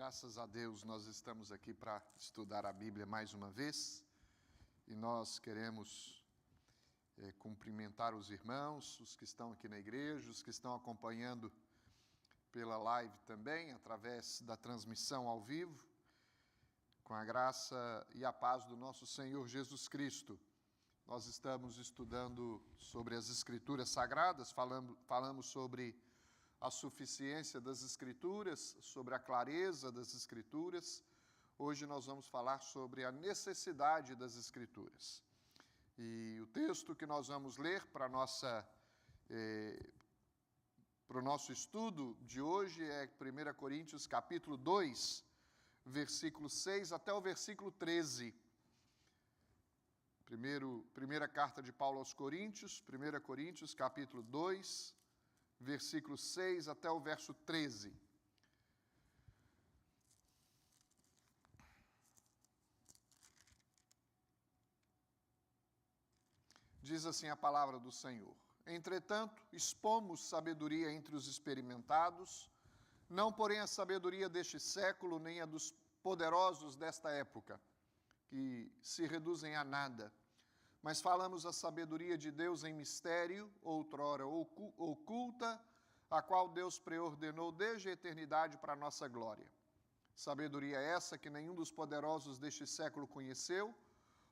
Graças a Deus nós estamos aqui para estudar a Bíblia mais uma vez e nós queremos cumprimentar os irmãos, os que estão aqui na igreja, os que estão acompanhando pela live também, através da transmissão ao vivo, com a graça e a paz do nosso Senhor Jesus Cristo. Nós estamos estudando sobre as Escrituras Sagradas, falamos sobre a suficiência das Escrituras, sobre a clareza das Escrituras. Hoje nós vamos falar sobre a necessidade das Escrituras. E o texto que nós vamos ler para o nosso estudo de hoje é 1 Coríntios capítulo 2, versículo 6 até o versículo 13. Primeira carta de Paulo aos Coríntios, 1 Coríntios capítulo 2, versículo 6 até o verso 13. Diz assim a palavra do Senhor: Entretanto, expomos sabedoria entre os experimentados, não porém a sabedoria deste século, nem a dos poderosos desta época, que se reduzem a nada. Mas falamos a sabedoria de Deus em mistério, outrora oculta, a qual Deus preordenou desde a eternidade para a nossa glória. Sabedoria essa que nenhum dos poderosos deste século conheceu,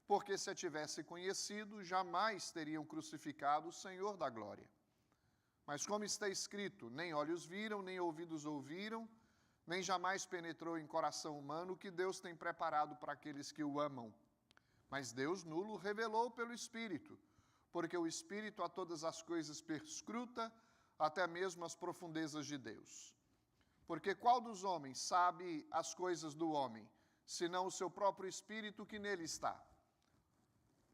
porque se a tivesse conhecido, jamais teriam crucificado o Senhor da glória. Mas como está escrito, nem olhos viram, nem ouvidos ouviram, nem jamais penetrou em coração humano o que Deus tem preparado para aqueles que o amam. Mas Deus nulo revelou pelo Espírito, porque o Espírito a todas as coisas perscruta, até mesmo as profundezas de Deus. Porque qual dos homens sabe as coisas do homem, senão o seu próprio Espírito que nele está?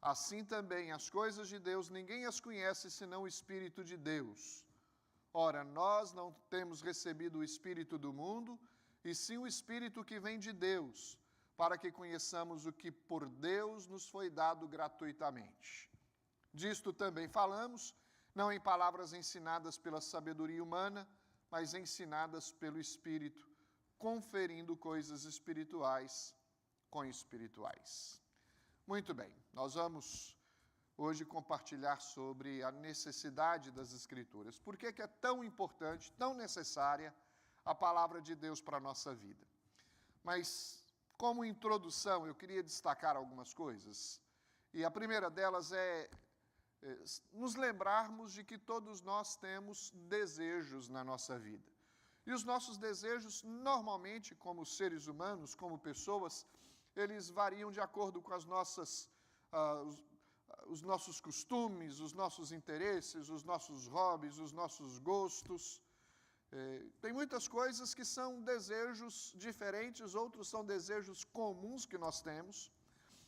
Assim também as coisas de Deus ninguém as conhece, senão o Espírito de Deus. Ora, nós não temos recebido o Espírito do mundo, e sim o Espírito que vem de Deus, para que conheçamos o que por Deus nos foi dado gratuitamente. Disto também falamos, não em palavras ensinadas pela sabedoria humana, mas ensinadas pelo Espírito, conferindo coisas espirituais com espirituais. Muito bem, nós vamos hoje compartilhar sobre a necessidade das Escrituras. Por que é tão importante, tão necessária a palavra de Deus para a nossa vida? Mas como introdução, eu queria destacar algumas coisas. E a primeira delas é nos lembrarmos de que todos nós temos desejos na nossa vida. E os nossos desejos, normalmente, como seres humanos, como pessoas, eles variam de acordo com os nossos costumes, os nossos interesses, os nossos hobbies, os nossos gostos. Tem muitas coisas que são desejos diferentes, outros são desejos comuns que nós temos,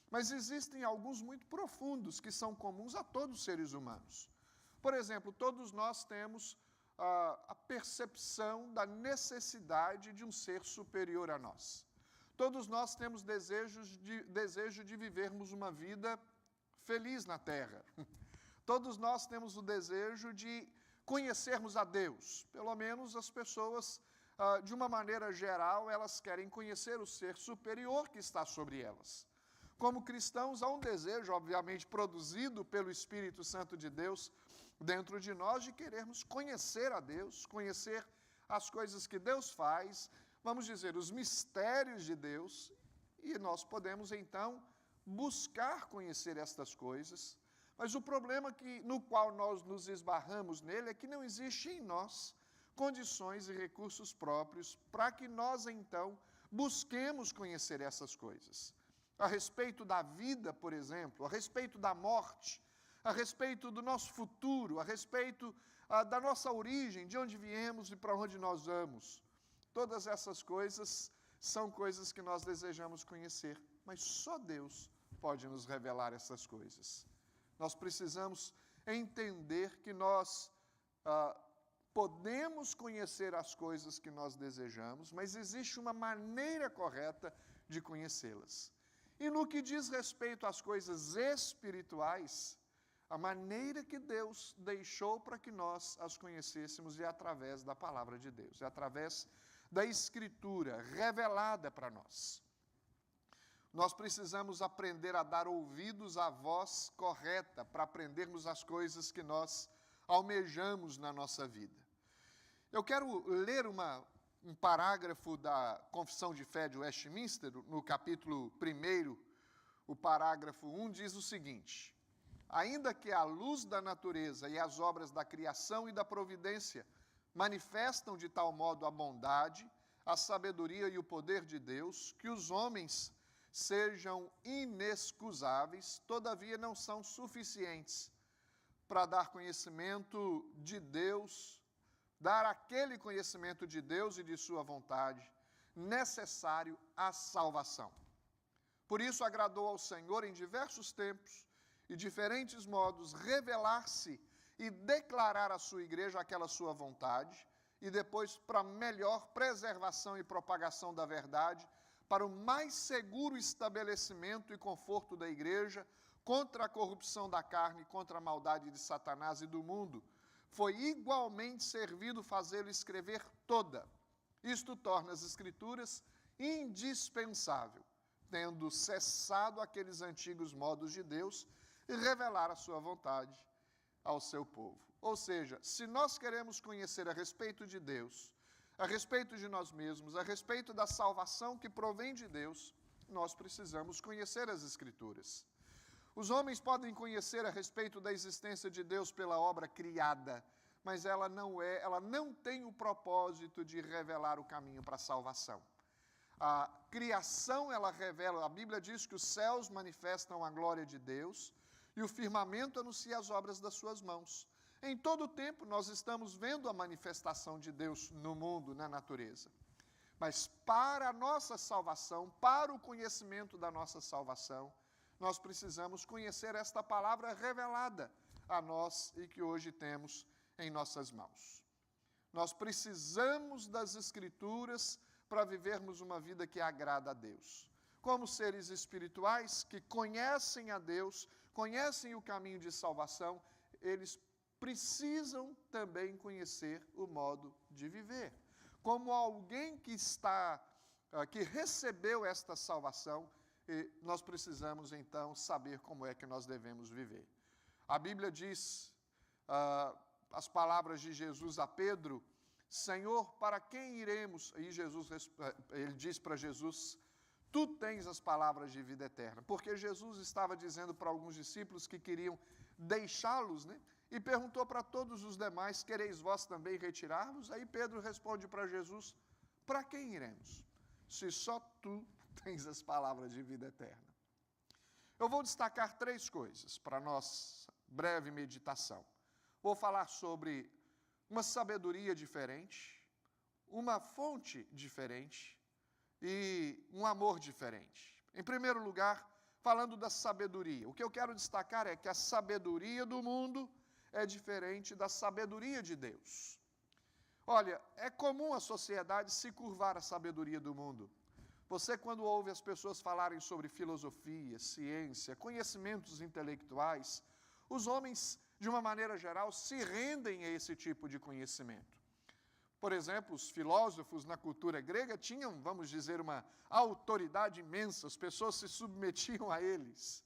mas existem alguns muito profundos que são comuns a todos os seres humanos. Por exemplo, todos nós temos a percepção da necessidade de um ser superior a nós. Todos nós temos desejo de vivermos uma vida feliz na Terra. Todos nós temos o desejo de conhecermos a Deus. Pelo menos as pessoas, de uma maneira geral, elas querem conhecer o ser superior que está sobre elas. Como cristãos, há um desejo, obviamente, produzido pelo Espírito Santo de Deus dentro de nós, de querermos conhecer a Deus, conhecer as coisas que Deus faz, vamos dizer, os mistérios de Deus, e nós podemos, então, buscar conhecer estas coisas. Mas o problema no qual nós nos esbarramos nele é que não existe em nós condições e recursos próprios para que nós, então, busquemos conhecer essas coisas. A respeito da vida, por exemplo, a respeito da morte, a respeito do nosso futuro, a respeito da nossa origem, de onde viemos e para onde nós vamos. Todas essas coisas são coisas que nós desejamos conhecer, mas só Deus pode nos revelar essas coisas. Nós precisamos entender que nós podemos conhecer as coisas que nós desejamos, mas existe uma maneira correta de conhecê-las. E no que diz respeito às coisas espirituais, a maneira que Deus deixou para que nós as conhecêssemos é através da palavra de Deus, é através da Escritura revelada para nós. Nós precisamos aprender a dar ouvidos à voz correta para aprendermos as coisas que nós almejamos na nossa vida. Eu quero ler um parágrafo da Confissão de Fé de Westminster, no capítulo 1, o parágrafo 1 diz o seguinte: ainda que a luz da natureza e as obras da criação e da providência manifestam de tal modo a bondade, a sabedoria e o poder de Deus, que os homens sejam inexcusáveis, todavia não são suficientes para dar conhecimento de Deus, dar aquele conhecimento de Deus e de sua vontade, necessário à salvação. Por isso agradou ao Senhor em diversos tempos e diferentes modos revelar-se e declarar à sua igreja aquela sua vontade, e depois, para melhor preservação e propagação da verdade, para o mais seguro estabelecimento e conforto da igreja, contra a corrupção da carne, contra a maldade de Satanás e do mundo, foi igualmente servido fazê-lo escrever toda. Isto torna as Escrituras indispensável, tendo cessado aqueles antigos modos de Deus, e revelar a sua vontade ao seu povo. Ou seja, se nós queremos conhecer a respeito de Deus, a respeito de nós mesmos, a respeito da salvação que provém de Deus, nós precisamos conhecer as Escrituras. Os homens podem conhecer a respeito da existência de Deus pela obra criada, mas ela não tem o propósito de revelar o caminho para a salvação. A criação, ela revela, a Bíblia diz que os céus manifestam a glória de Deus e o firmamento anuncia as obras das suas mãos. Em todo o tempo nós estamos vendo a manifestação de Deus no mundo, na natureza. Mas para a nossa salvação, para o conhecimento da nossa salvação, nós precisamos conhecer esta palavra revelada a nós e que hoje temos em nossas mãos. Nós precisamos das Escrituras para vivermos uma vida que agrada a Deus. Como seres espirituais que conhecem a Deus, conhecem o caminho de salvação, eles precisam também conhecer o modo de viver. Como alguém que recebeu esta salvação, nós precisamos então saber como é que nós devemos viver. A Bíblia diz, as palavras de Jesus a Pedro: Senhor, para quem iremos? E ele diz para Jesus: tu tens as palavras de vida eterna. Porque Jesus estava dizendo para alguns discípulos que queriam deixá-los, né? E perguntou para todos os demais: quereis vós também retirar-vos? Aí Pedro responde para Jesus: para quem iremos? Se só tu tens as palavras de vida eterna. Eu vou destacar 3 coisas para nossa breve meditação. Vou falar sobre uma sabedoria diferente, uma fonte diferente e um amor diferente. Em primeiro lugar, falando da sabedoria, o que eu quero destacar é que a sabedoria do mundo é diferente da sabedoria de Deus. Olha, é comum a sociedade se curvar à sabedoria do mundo. Você, quando ouve as pessoas falarem sobre filosofia, ciência, conhecimentos intelectuais, os homens, de uma maneira geral, se rendem a esse tipo de conhecimento. Por exemplo, os filósofos na cultura grega tinham, vamos dizer, uma autoridade imensa, as pessoas se submetiam a eles.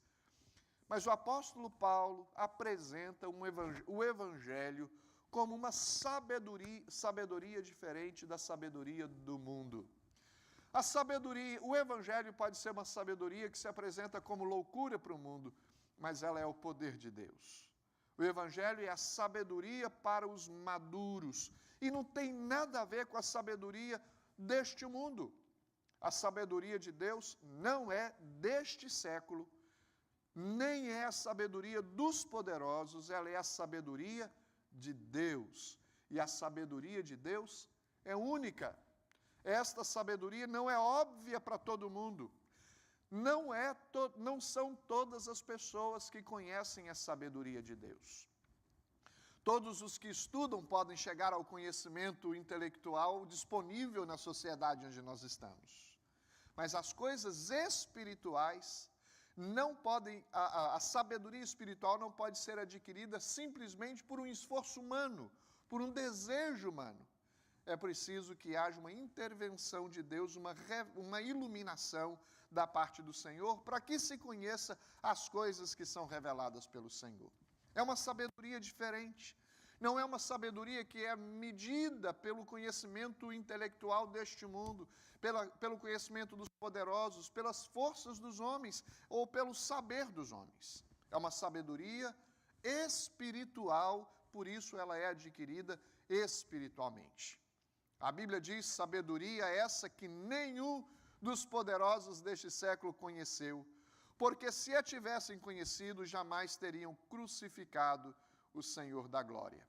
Mas o apóstolo Paulo apresenta o Evangelho como uma sabedoria diferente da sabedoria do mundo. A sabedoria, o Evangelho pode ser uma sabedoria que se apresenta como loucura para o mundo, mas ela é o poder de Deus. O Evangelho é a sabedoria para os maduros e não tem nada a ver com a sabedoria deste mundo. A sabedoria de Deus não é deste século, nem é a sabedoria dos poderosos, ela é a sabedoria de Deus. E a sabedoria de Deus é única. Esta sabedoria não é óbvia para todo mundo. Não são todas as pessoas que conhecem a sabedoria de Deus. Todos os que estudam podem chegar ao conhecimento intelectual disponível na sociedade onde nós estamos. Mas as coisas espirituais não podem, a sabedoria espiritual não pode ser adquirida simplesmente por um esforço humano, por um desejo humano. é preciso que haja uma intervenção de Deus, uma iluminação da parte do Senhor, para que se conheça as coisas que são reveladas pelo Senhor. É uma sabedoria diferente. Não é uma sabedoria que é medida pelo conhecimento intelectual deste mundo, pelo conhecimento dos poderosos, pelas forças dos homens ou pelo saber dos homens. É uma sabedoria espiritual, por isso ela é adquirida espiritualmente. A Bíblia diz: sabedoria essa que nenhum dos poderosos deste século conheceu, porque se a tivessem conhecido, jamais teriam crucificado o Senhor da glória.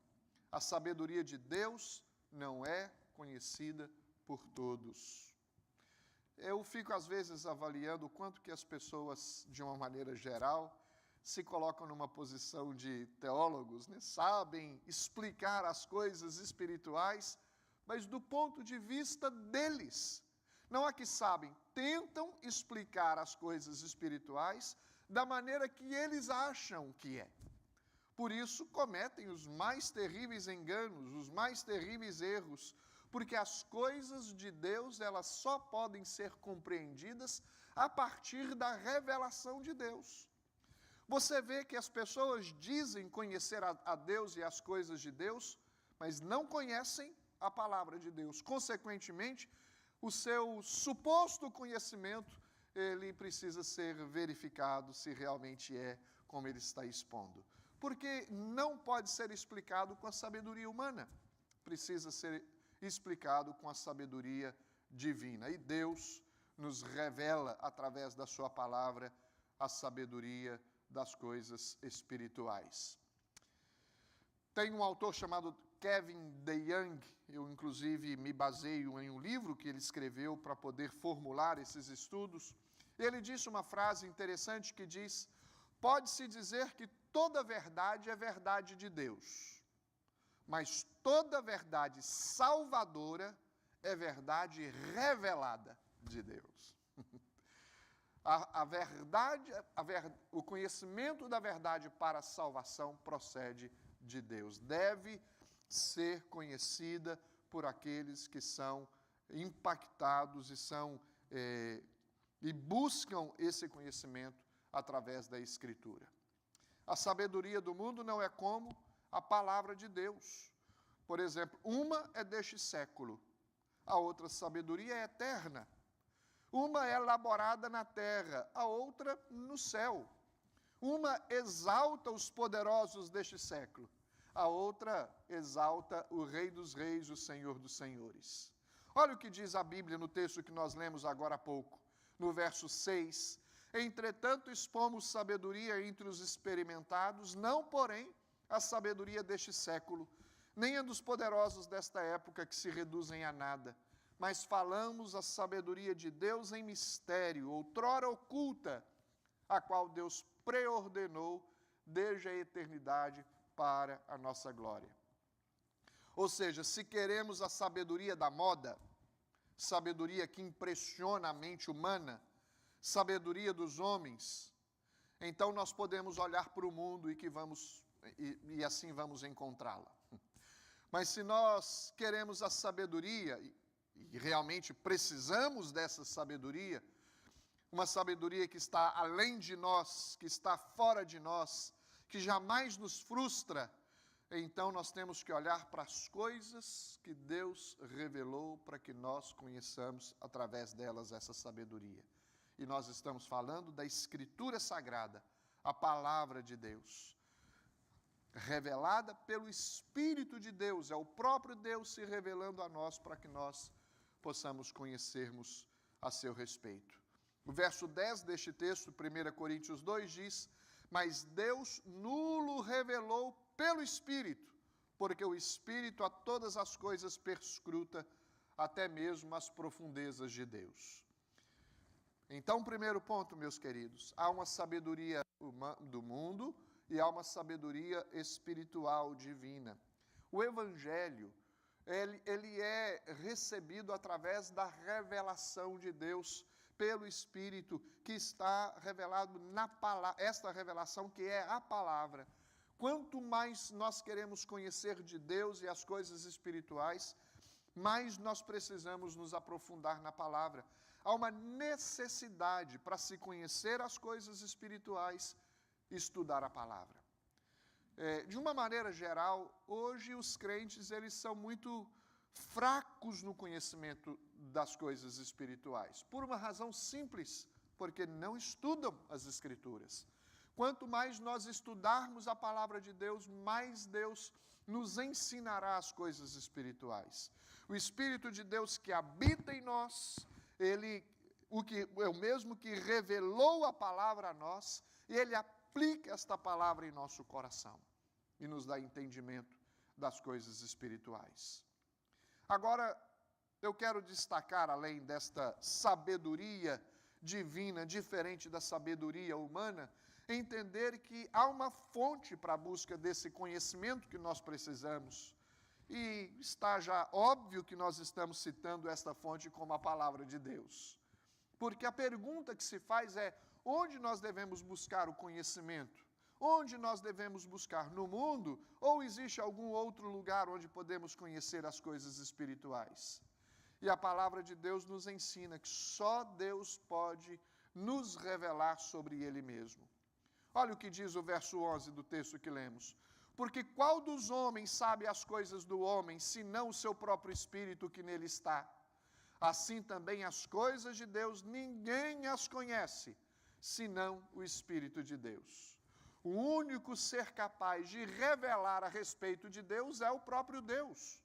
A sabedoria de Deus não é conhecida por todos. Eu fico, às vezes, avaliando o quanto que as pessoas, de uma maneira geral, se colocam numa posição de teólogos, né? Sabem explicar as coisas espirituais, mas do ponto de vista deles. Não é que sabem, tentam explicar as coisas espirituais da maneira que eles acham que é. Por isso, cometem os mais terríveis enganos, os mais terríveis erros, porque as coisas de Deus, elas só podem ser compreendidas a partir da revelação de Deus. Você vê que as pessoas dizem conhecer a Deus e as coisas de Deus, mas não conhecem a palavra de Deus. Consequentemente, o seu suposto conhecimento, ele precisa ser verificado se realmente é como ele está expondo. Porque não pode ser explicado com a sabedoria humana, precisa ser explicado com a sabedoria divina. E Deus nos revela, através da sua palavra, a sabedoria das coisas espirituais. Tem um autor chamado Kevin DeYoung, eu inclusive me baseio em um livro que ele escreveu para poder formular esses estudos. Ele disse uma frase interessante que diz: pode-se dizer que toda verdade é verdade de Deus, mas toda verdade salvadora é verdade revelada de Deus. O conhecimento da verdade para a salvação procede de Deus. Deve ser conhecida por aqueles que são impactados e buscam esse conhecimento através da Escritura. A sabedoria do mundo não é como a palavra de Deus. Por exemplo, uma é deste século, a outra sabedoria é eterna. Uma é elaborada na terra, a outra no céu. Uma exalta os poderosos deste século, a outra exalta o Rei dos Reis, o Senhor dos Senhores. Olha o que diz a Bíblia no texto que nós lemos agora há pouco, no verso 6. Entretanto, expomos sabedoria entre os experimentados, não, porém, a sabedoria deste século, nem a dos poderosos desta época que se reduzem a nada, mas falamos a sabedoria de Deus em mistério, outrora oculta, a qual Deus preordenou desde a eternidade para a nossa glória. Ou seja, se queremos a sabedoria da moda, sabedoria que impressiona a mente humana, sabedoria dos homens, então nós podemos olhar para o mundo e assim vamos encontrá-la. Mas se nós queremos a sabedoria, e realmente precisamos dessa sabedoria, uma sabedoria que está além de nós, que está fora de nós, que jamais nos frustra, então nós temos que olhar para as coisas que Deus revelou para que nós conheçamos através delas essa sabedoria. E nós estamos falando da Escritura Sagrada, a Palavra de Deus, revelada pelo Espírito de Deus, é o próprio Deus se revelando a nós para que nós possamos conhecermos a seu respeito. O verso 10 deste texto, 1 Coríntios 2, diz: mas Deus nulo revelou pelo Espírito, porque o Espírito a todas as coisas perscruta, até mesmo as profundezas de Deus. Então, primeiro ponto, meus queridos, há uma sabedoria do mundo e há uma sabedoria espiritual divina. O Evangelho, ele é recebido através da revelação de Deus pelo Espírito, que está revelado na palavra, esta revelação que é a palavra. Quanto mais nós queremos conhecer de Deus e as coisas espirituais, mais nós precisamos nos aprofundar na palavra. Há uma necessidade para se conhecer as coisas espirituais, estudar a palavra. De uma maneira geral, hoje os crentes eles são muito fracos no conhecimento das coisas espirituais, por uma razão simples, porque não estudam as Escrituras. Quanto mais nós estudarmos a palavra de Deus, mais Deus nos ensinará as coisas espirituais. O Espírito de Deus que habita em nós, Ele é o mesmo que revelou a palavra a nós, e Ele aplica esta palavra em nosso coração e nos dá entendimento das coisas espirituais. Agora, eu quero destacar, além desta sabedoria divina, diferente da sabedoria humana, entender que há uma fonte para a busca desse conhecimento que nós precisamos. E está já óbvio que nós estamos citando esta fonte como a palavra de Deus. Porque a pergunta que se faz é: onde nós devemos buscar o conhecimento? Onde nós devemos buscar? No mundo? Ou existe algum outro lugar onde podemos conhecer as coisas espirituais? E a palavra de Deus nos ensina que só Deus pode nos revelar sobre Ele mesmo. Olha o que diz o verso 11 do texto que lemos. Porque qual dos homens sabe as coisas do homem, senão o seu próprio espírito que nele está? Assim também as coisas de Deus, ninguém as conhece, senão o Espírito de Deus. O único ser capaz de revelar a respeito de Deus é o próprio Deus.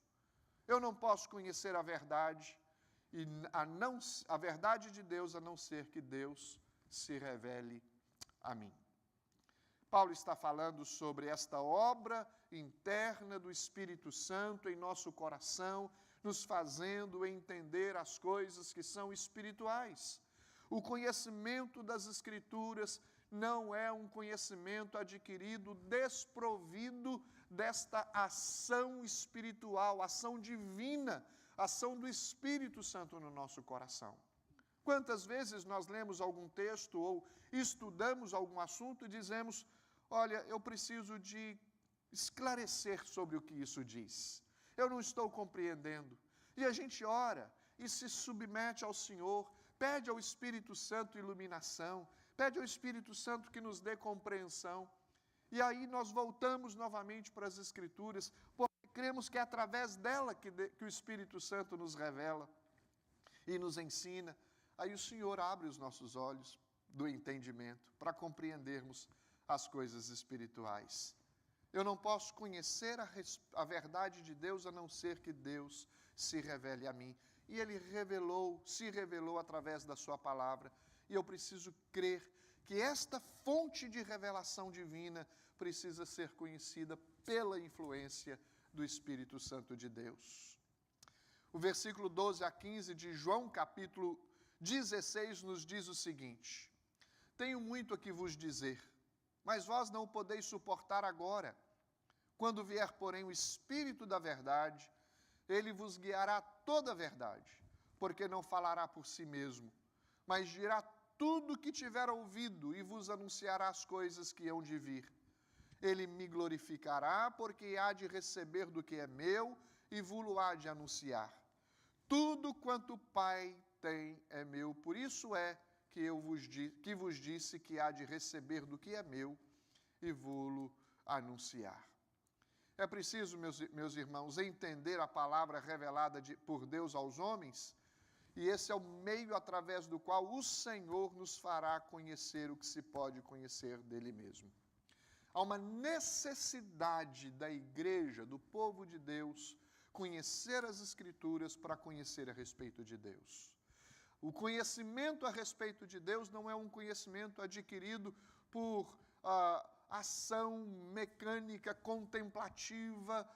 Eu não posso conhecer a verdade, a verdade de Deus, a não ser que Deus se revele a mim. Paulo está falando sobre esta obra interna do Espírito Santo em nosso coração, nos fazendo entender as coisas que são espirituais. O conhecimento das Escrituras não é um conhecimento adquirido desprovido desta ação espiritual, ação divina, ação do Espírito Santo no nosso coração. Quantas vezes nós lemos algum texto ou estudamos algum assunto e dizemos: olha, eu preciso de esclarecer sobre o que isso diz. Eu não estou compreendendo. E a gente ora e se submete ao Senhor, pede ao Espírito Santo iluminação, pede ao Espírito Santo que nos dê compreensão. E aí nós voltamos novamente para as Escrituras, porque cremos que é através dela que o Espírito Santo nos revela e nos ensina. Aí o Senhor abre os nossos olhos do entendimento para compreendermos as coisas espirituais. Eu não posso conhecer a verdade de Deus a não ser que Deus se revele a mim. E Ele se revelou através da sua palavra. E eu preciso crer que esta fonte de revelação divina precisa ser conhecida pela influência do Espírito Santo de Deus. O versículo 12 a 15 de João, capítulo 16, nos diz o seguinte: tenho muito a que vos dizer, mas vós não o podeis suportar agora. Quando vier, porém, o Espírito da verdade, ele vos guiará toda a verdade, porque não falará por si mesmo, mas dirá tudo o que tiver ouvido e vos anunciará as coisas que hão de vir. Ele me glorificará, porque há de receber do que é meu e vos há de anunciar. Tudo quanto o Pai tem é meu, por isso é que vos disse que há de receber do que é meu e vos anunciar. É preciso, meus irmãos, entender a palavra revelada por Deus aos homens, e esse é o meio através do qual o Senhor nos fará conhecer o que se pode conhecer dele mesmo. Há uma necessidade da igreja, do povo de Deus, conhecer as Escrituras para conhecer a respeito de Deus. O conhecimento a respeito de Deus não é um conhecimento adquirido por ação mecânica, contemplativa.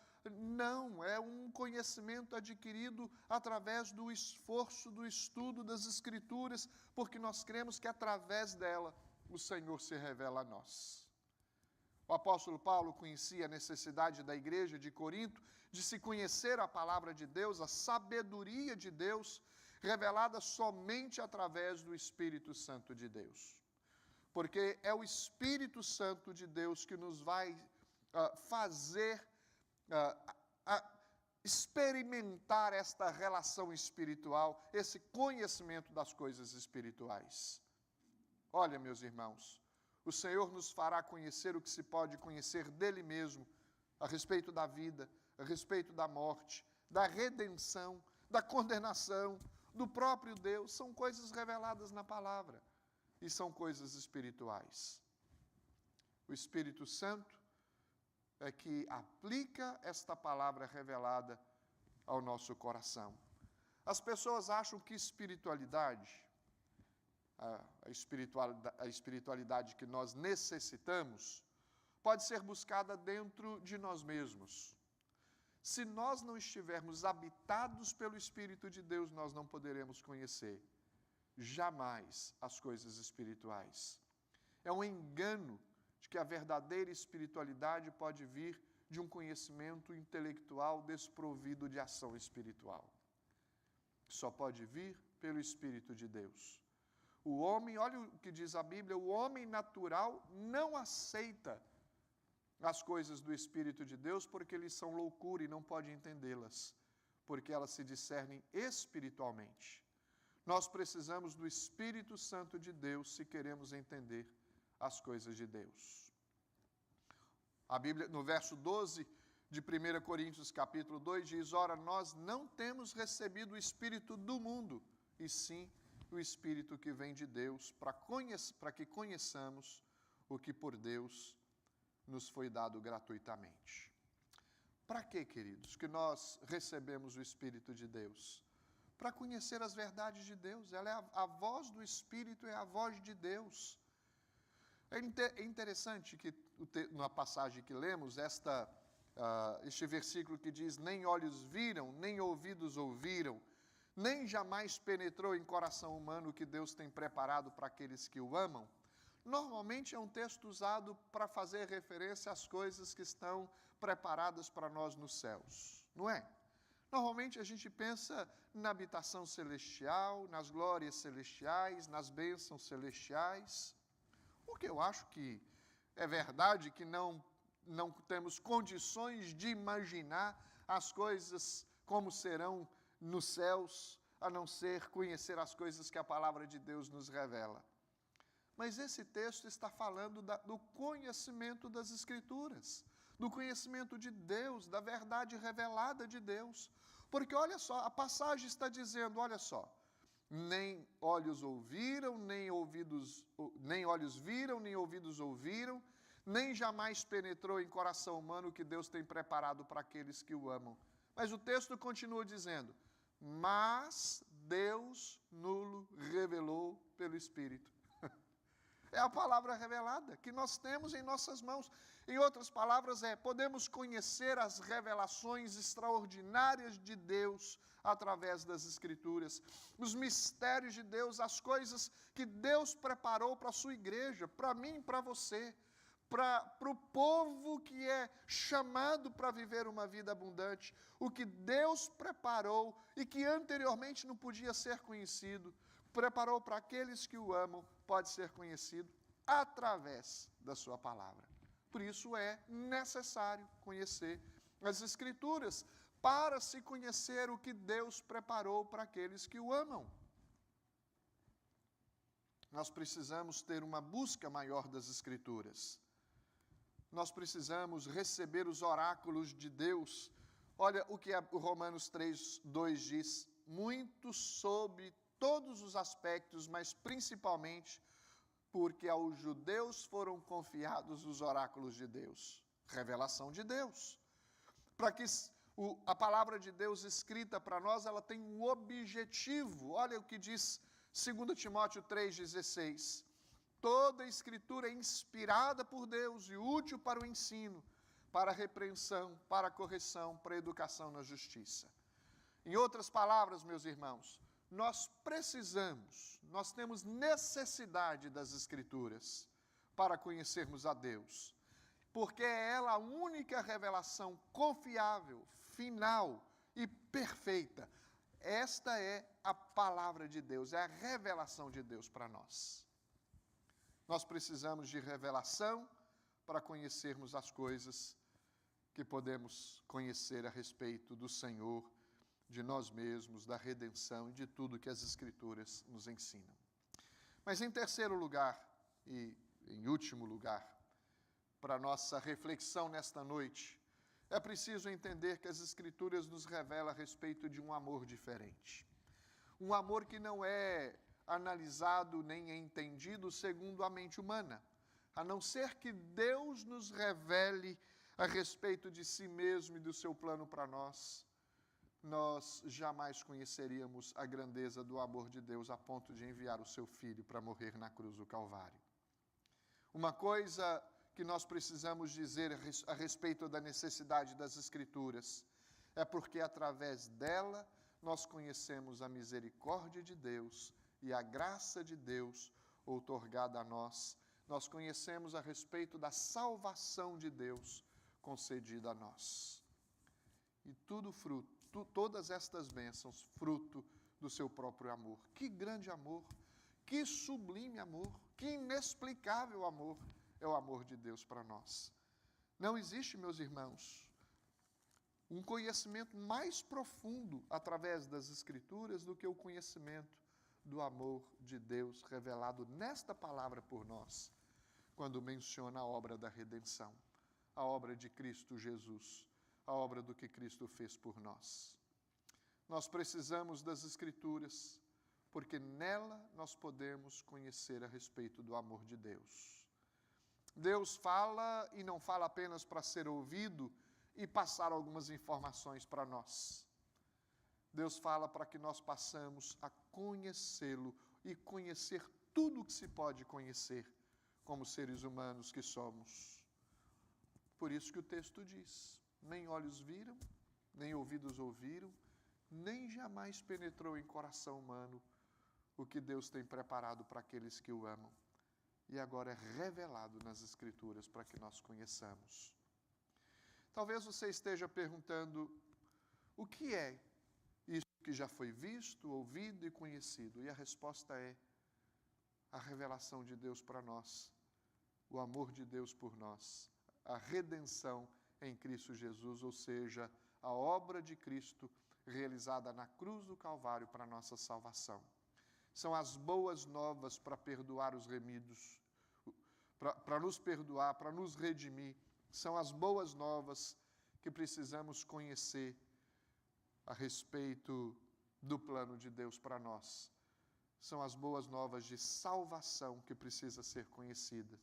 Não, é um conhecimento adquirido através do esforço, do estudo das Escrituras, porque nós cremos que através dela o Senhor se revela a nós. O apóstolo Paulo conhecia a necessidade da igreja de Corinto de se conhecer a palavra de Deus, a sabedoria de Deus, revelada somente através do Espírito Santo de Deus. Porque é o Espírito Santo de Deus que nos vai fazer experimentar esta relação espiritual, esse conhecimento das coisas espirituais. Olha, meus irmãos, o Senhor nos fará conhecer o que se pode conhecer dele mesmo, a respeito da vida, a respeito da morte, da redenção, da condenação, do próprio Deus. São coisas reveladas na palavra e são coisas espirituais. O Espírito Santo é que aplica esta palavra revelada ao nosso coração. As pessoas acham que espiritualidade, a espiritualidade que nós necessitamos, pode ser buscada dentro de nós mesmos. Se nós não estivermos habitados pelo Espírito de Deus, nós não poderemos conhecer jamais as coisas espirituais. É um engano de que a verdadeira espiritualidade pode vir de um conhecimento intelectual desprovido de ação espiritual. Só pode vir pelo Espírito de Deus. O homem, olha o que diz a Bíblia, o homem natural não aceita as coisas do Espírito de Deus porque eles são loucura e não pode entendê-las, porque elas se discernem espiritualmente. Nós precisamos do Espírito Santo de Deus se queremos entender as coisas de Deus. A Bíblia, no verso 12 de 1 Coríntios capítulo 2, diz: ora, nós não temos recebido o Espírito do mundo, e sim o Espírito que vem de Deus, para que conheçamos o que por Deus nos foi dado gratuitamente. Para quê, queridos, que nós recebemos o Espírito de Deus? Para conhecer as verdades de Deus. Ela é a voz do Espírito, é a voz de Deus. É interessante que na passagem que lemos, este versículo que diz: nem olhos viram, nem ouvidos ouviram, nem jamais penetrou em coração humano o que Deus tem preparado para aqueles que o amam. Normalmente é um texto usado para fazer referência às coisas que estão preparadas para nós nos céus, não é? Normalmente a gente pensa na habitação celestial, nas glórias celestiais, nas bênçãos celestiais. Porque eu acho que é verdade que não temos condições de imaginar as coisas como serão nos céus, a não ser conhecer as coisas que a palavra de Deus nos revela. Mas esse texto está falando do conhecimento das Escrituras, do conhecimento de Deus, da verdade revelada de Deus. Porque olha só, a passagem está dizendo, olha só, nem olhos ouviram, nem olhos viram, nem ouvidos ouviram, nem jamais penetrou em coração humano o que Deus tem preparado para aqueles que o amam. Mas o texto continua dizendo: mas Deus nulo revelou pelo Espírito. É a palavra revelada que nós temos em nossas mãos. Em outras palavras, podemos conhecer as revelações extraordinárias de Deus através das Escrituras, os mistérios de Deus, as coisas que Deus preparou para a sua igreja, para mim e para você, para o povo que é chamado para viver uma vida abundante, o que Deus preparou e que anteriormente não podia ser conhecido, preparou para aqueles que o amam, pode ser conhecido através da sua palavra. Por isso é necessário conhecer as Escrituras, para se conhecer o que Deus preparou para aqueles que o amam. Nós precisamos ter uma busca maior das Escrituras. Nós precisamos receber os oráculos de Deus. Olha o que o Romanos 3:2 diz: muito sobre todos os aspectos, mas principalmente porque aos judeus foram confiados os oráculos de Deus. Revelação de Deus. Para que a palavra de Deus escrita para nós, ela tem um objetivo. Olha o que diz 2 Timóteo 3,16. Toda a Escritura é inspirada por Deus e útil para o ensino, para a repreensão, para a correção, para a educação na justiça. Em outras palavras, meus irmãos, nós temos necessidade das Escrituras para conhecermos a Deus, porque é ela a única revelação confiável, final e perfeita. Esta é a palavra de Deus, é a revelação de Deus para nós. Nós precisamos de revelação para conhecermos as coisas que podemos conhecer a respeito do Senhor, de nós mesmos, da redenção e de tudo que as Escrituras nos ensinam. Mas em terceiro lugar, e em último lugar, para nossa reflexão nesta noite, é preciso entender que as Escrituras nos revelam a respeito de um amor diferente. Um amor que não é analisado nem é entendido segundo a mente humana, a não ser que Deus nos revele a respeito de si mesmo e do seu plano para nós, nós jamais conheceríamos a grandeza do amor de Deus a ponto de enviar o seu Filho para morrer na cruz do Calvário. Uma coisa que nós precisamos dizer a respeito da necessidade das Escrituras é porque através dela nós conhecemos a misericórdia de Deus e a graça de Deus outorgada a nós. Nós conhecemos a respeito da salvação de Deus concedida a nós. E tudo fruto, todas estas bênçãos, fruto do seu próprio amor. Que grande amor, que sublime amor, que inexplicável amor é o amor de Deus para nós. Não existe, meus irmãos, um conhecimento mais profundo através das Escrituras do que o conhecimento do amor de Deus revelado nesta palavra por nós, quando menciona a obra da redenção, a obra de Cristo Jesus, a obra do que Cristo fez por nós. Nós precisamos das Escrituras, porque nela nós podemos conhecer a respeito do amor de Deus. Deus fala e não fala apenas para ser ouvido e passar algumas informações para nós. Deus fala para que nós passemos a conhecê-lo e conhecer tudo o que se pode conhecer como seres humanos que somos. Por isso que o texto diz: nem olhos viram, nem ouvidos ouviram, nem jamais penetrou em coração humano o que Deus tem preparado para aqueles que o amam. E agora é revelado nas Escrituras para que nós conheçamos. Talvez você esteja perguntando: o que é isso que já foi visto, ouvido e conhecido? E a resposta é a revelação de Deus para nós, o amor de Deus por nós, a redenção em Cristo Jesus, ou seja, a obra de Cristo realizada na cruz do Calvário para a nossa salvação. São as boas novas para perdoar os remidos, para nos perdoar, para nos redimir. São as boas novas que precisamos conhecer a respeito do plano de Deus para nós. São as boas novas de salvação que precisa ser conhecida,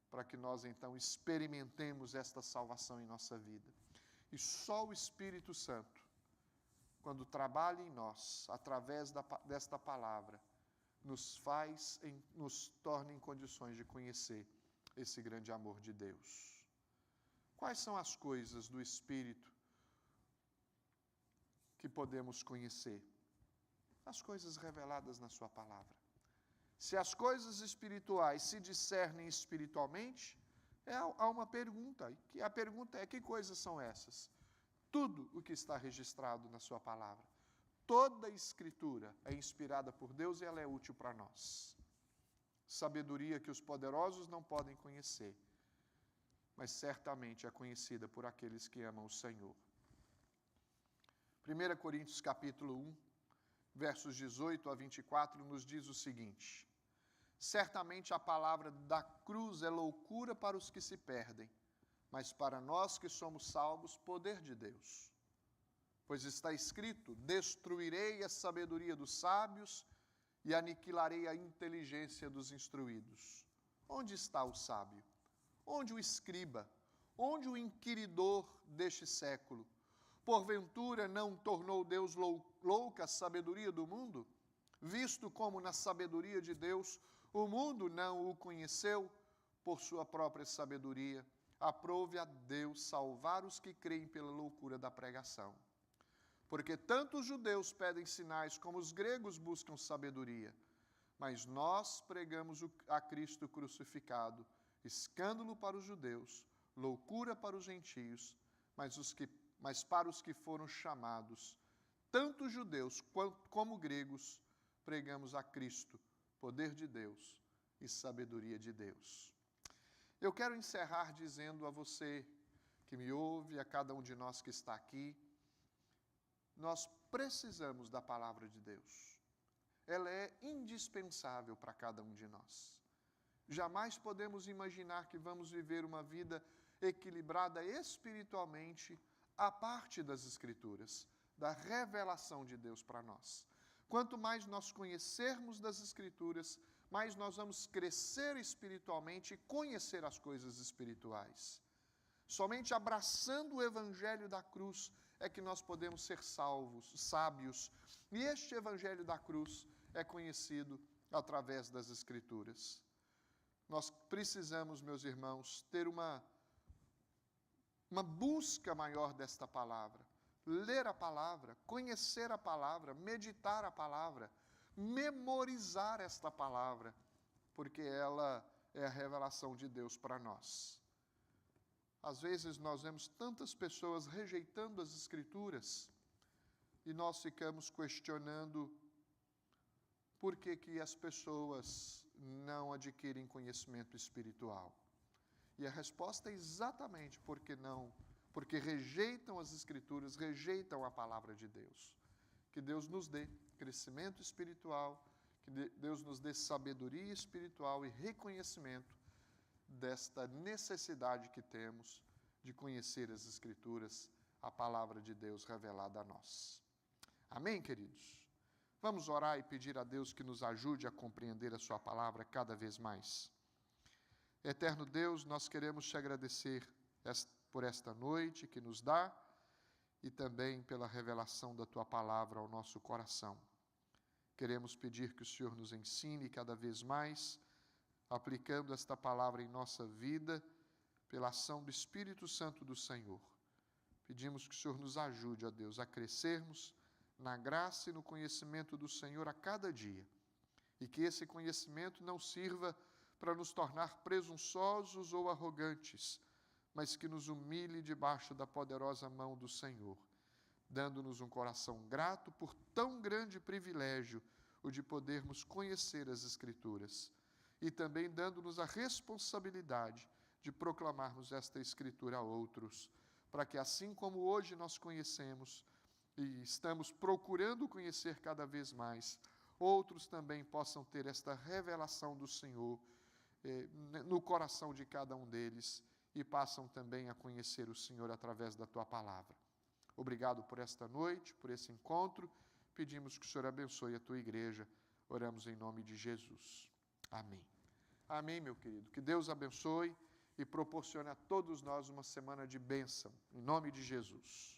para que nós então experimentemos esta salvação em nossa vida. E só o Espírito Santo, quando trabalha em nós, através desta palavra, nos torna em condições de conhecer esse grande amor de Deus. Quais são as coisas do Espírito que podemos conhecer? As coisas reveladas na sua palavra. Se as coisas espirituais se discernem espiritualmente, há uma pergunta, e a pergunta é: que coisas são essas? Tudo o que está registrado na sua palavra. Toda a Escritura é inspirada por Deus e ela é útil para nós. Sabedoria que os poderosos não podem conhecer, mas certamente é conhecida por aqueles que amam o Senhor. 1 Coríntios capítulo 1, versos 18 a 24, nos diz o seguinte: certamente a palavra da cruz é loucura para os que se perdem, mas para nós que somos salvos, poder de Deus. Pois está escrito: destruirei a sabedoria dos sábios e aniquilarei a inteligência dos instruídos. Onde está o sábio? Onde o escriba? Onde o inquiridor deste século? Porventura não tornou Deus louca a sabedoria do mundo? Visto como na sabedoria de Deus o mundo não o conheceu por sua própria sabedoria, aprove a Deus salvar os que creem pela loucura da pregação. Porque tanto os judeus pedem sinais como os gregos buscam sabedoria. Mas nós pregamos a Cristo crucificado, escândalo para os judeus, loucura para os gentios, mas para os que foram chamados, tanto judeus como gregos, pregamos a Cristo, poder de Deus e sabedoria de Deus. Eu quero encerrar dizendo a você que me ouve, a cada um de nós que está aqui. Nós precisamos da palavra de Deus. Ela é indispensável para cada um de nós. Jamais podemos imaginar que vamos viver uma vida equilibrada espiritualmente à parte das Escrituras, da revelação de Deus para nós. Quanto mais nós conhecermos das Escrituras, mais nós vamos crescer espiritualmente e conhecer as coisas espirituais. Somente abraçando o Evangelho da cruz é que nós podemos ser salvos, sábios. E este Evangelho da cruz é conhecido através das Escrituras. Nós precisamos, meus irmãos, ter uma busca maior desta palavra. Ler a palavra, conhecer a palavra, meditar a palavra, memorizar esta palavra, porque ela é a revelação de Deus para nós. Às vezes nós vemos tantas pessoas rejeitando as Escrituras e nós ficamos questionando por que as pessoas não adquirem conhecimento espiritual. E a resposta é exatamente porque rejeitam as Escrituras, rejeitam a palavra de Deus. Que Deus nos dê crescimento espiritual, que Deus nos dê sabedoria espiritual e reconhecimento desta necessidade que temos de conhecer as Escrituras, a palavra de Deus revelada a nós. Amém, queridos? Vamos orar e pedir a Deus que nos ajude a compreender a sua palavra cada vez mais. Eterno Deus, nós queremos te agradecer por esta noite que nos dá e também pela revelação da tua palavra ao nosso coração. Queremos pedir que o Senhor nos ensine cada vez mais, aplicando esta palavra em nossa vida, pela ação do Espírito Santo do Senhor. Pedimos que o Senhor nos ajude, ó Deus, a crescermos na graça e no conhecimento do Senhor a cada dia, e que esse conhecimento não sirva para nos tornar presunçosos ou arrogantes, mas que nos humilhe debaixo da poderosa mão do Senhor, dando-nos um coração grato por tão grande privilégio, o de podermos conhecer as Escrituras, e também dando-nos a responsabilidade de proclamarmos esta Escritura a outros, para que assim como hoje nós conhecemos e estamos procurando conhecer cada vez mais, outros também possam ter esta revelação do Senhor no coração de cada um deles e passam também a conhecer o Senhor através da tua palavra. Obrigado por esta noite, por esse encontro. Pedimos que o Senhor abençoe a tua igreja. Oramos em nome de Jesus. Amém. Amém, meu querido. Que Deus abençoe e proporcione a todos nós uma semana de bênção. Em nome de Jesus.